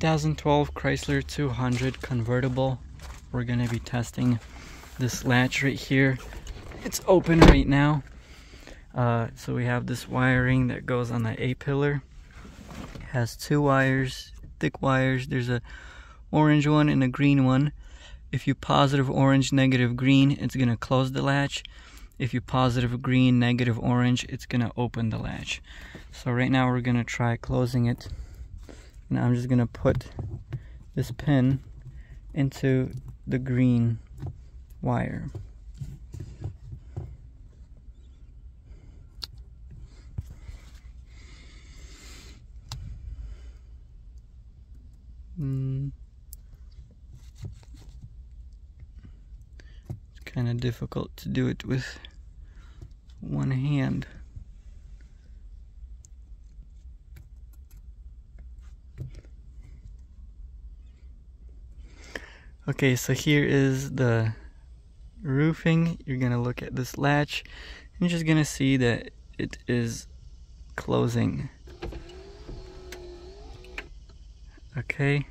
2012 Chrysler 200 convertible. We're gonna be testing this latch right here. It's open right now. So we have this wiring that goes on the A-pillar. It has two wires, thick wires. There's a orange one and a green one. If you positive orange, negative green, it's gonna close the latch. If you positive green, negative orange, it's gonna open the latch. So right now we're gonna try closing it. Now I'm just gonna put this pin into the green wire. It's kind of difficult to do it with one hand. Okay, so here is the roofing. You're gonna look at this latch and you're just gonna see that it is closing. Okay,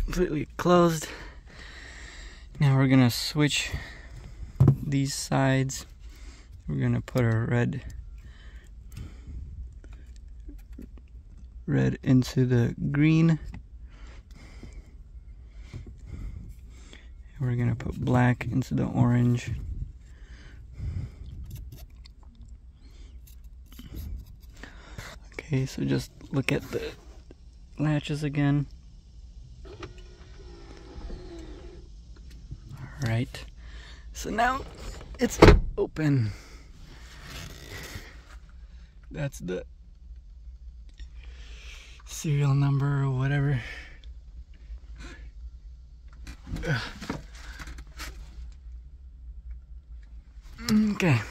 completely closed. Now we're gonna switch these sides. We're gonna put a red into the green. We're gonna put black into the orange. Okay, so just look at the latches again. Alright, so now it's open. That's the serial number or whatever. Okay.